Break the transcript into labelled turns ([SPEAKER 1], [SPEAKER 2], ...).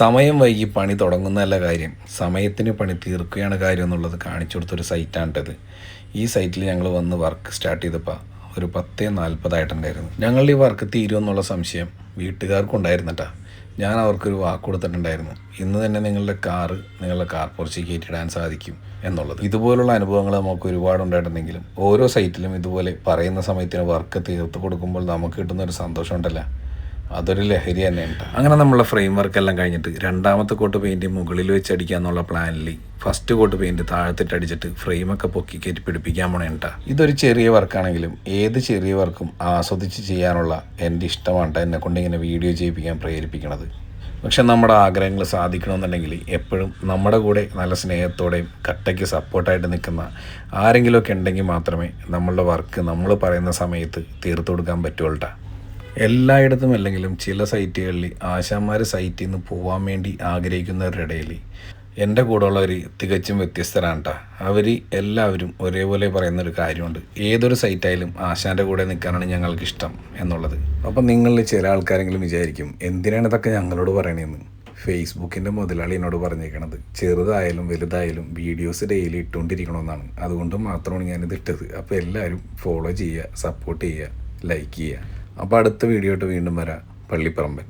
[SPEAKER 1] സമയം വൈകി പണി തുടങ്ങുന്നതല്ല കാര്യം, സമയത്തിന് പണി തീർക്കുകയാണ് കാര്യം എന്നുള്ളത് കാണിച്ചു കൊടുത്തൊരു സൈറ്റാണിട്ടത്. ഈ സൈറ്റിൽ ഞങ്ങൾ വന്ന് വർക്ക് സ്റ്റാർട്ട് ചെയ്തപ്പോൾ ഒരു 10:40 ഞങ്ങളുടെ ഈ വർക്ക് തീരുമെന്നുള്ള സംശയം വീട്ടുകാർക്കും ഉണ്ടായിരുന്നട്ടാ. ഞാൻ അവർക്കൊരു വാക്ക് കൊടുത്തിട്ടുണ്ടായിരുന്നു, ഇന്ന് തന്നെ നിങ്ങളുടെ കാർ പോർച്ചിൽ കയറ്റിയിടാൻ സാധിക്കും എന്നുള്ളത്. ഇതുപോലുള്ള അനുഭവങ്ങൾ നമുക്ക് ഒരുപാട് ഉണ്ടായിട്ടുണ്ടെങ്കിലും ഓരോ സൈറ്റിലും ഇതുപോലെ പറയുന്ന സമയത്തിന് വർക്ക് തീർത്ത് കൊടുക്കുമ്പോൾ നമുക്ക് കിട്ടുന്ന ഒരു സന്തോഷം ഉണ്ടല്ലോ, അതൊരു ലഹരി തന്നെയുണ്ട്. അങ്ങനെ നമ്മളെ ഫ്രെയിം വർക്ക് എല്ലാം കഴിഞ്ഞിട്ട് രണ്ടാമത്തെ കോട്ട് പെയിൻറ്റ് മുകളിൽ വെച്ച് അടിക്കുക എന്നുള്ള പ്ലാനിൽ ഫസ്റ്റ് കോട്ട് പെയിൻറ്റ് താഴത്തിട്ട് അടിച്ചിട്ട് ഫ്രെയിമൊക്കെ പൊക്കി കയറ്റി പിടിപ്പിക്കാൻ പോണേണ്ട. ഇതൊരു ചെറിയ വർക്കാണെങ്കിലും ഏത് ചെറിയ വർക്കും ആസ്വദിച്ച് ചെയ്യാനുള്ള എൻ്റെ ഇഷ്ടമാണ് എന്നെ കൊണ്ട് ഇങ്ങനെ വീഡിയോ ചെയ്യിപ്പിക്കാൻ പ്രേരിപ്പിക്കണത്. പക്ഷെ നമ്മുടെ ആഗ്രഹങ്ങൾ സാധിക്കണമെന്നുണ്ടെങ്കിൽ എപ്പോഴും നമ്മുടെ കൂടെ നല്ല സ്നേഹത്തോടെയും കട്ടയ്ക്ക് സപ്പോർട്ടായിട്ട് നിൽക്കുന്ന ആരെങ്കിലുമൊക്കെ ഉണ്ടെങ്കിൽ മാത്രമേ നമ്മളുടെ വർക്ക് നമ്മൾ പറയുന്ന സമയത്ത് തീർത്തു കൊടുക്കാൻ പറ്റുള്ളൂ. എല്ലായിടത്തും അല്ലെങ്കിലും ചില സൈറ്റുകളിൽ ആശാന്മാർ സൈറ്റിൽ നിന്ന് പോകാൻ വേണ്ടി ആഗ്രഹിക്കുന്നവരുടെ ഇടയിൽ എൻ്റെ കൂടെ ഉള്ളവർ തികച്ചും വ്യത്യസ്തരാണ് കേട്ടോ. അവർ എല്ലാവരും ഒരേപോലെ പറയുന്നൊരു കാര്യമുണ്ട്, ഏതൊരു സൈറ്റായാലും ആശാൻ്റെ കൂടെ നിൽക്കാനാണ് ഞങ്ങൾക്കിഷ്ടം എന്നുള്ളത്. അപ്പം നിങ്ങളിൽ ചില ആൾക്കാരെങ്കിലും വിചാരിക്കും, എന്തിനാണ് ഇതൊക്കെ ഞങ്ങളോട് പറയണതെന്ന്. ഫേസ്ബുക്കിൻ്റെ മുതലാളി എന്നോട് പറഞ്ഞേക്കണത് ചെറുതായാലും വലുതായാലും വീഡിയോസ് ഡെയിലി ഇട്ടുകൊണ്ടിരിക്കണമെന്നാണ്. അതുകൊണ്ട് മാത്രമാണ് ഞാനിത് ഇട്ടത്. അപ്പോൾ എല്ലാവരും ഫോളോ ചെയ്യുക, സപ്പോർട്ട് ചെയ്യുക, ലൈക്ക് ചെയ്യുക. അപ്പോൾ അടുത്ത വീഡിയോ ആയിട്ട് വീണ്ടും വരാം. പള്ളിപ്പറമ്പൻ.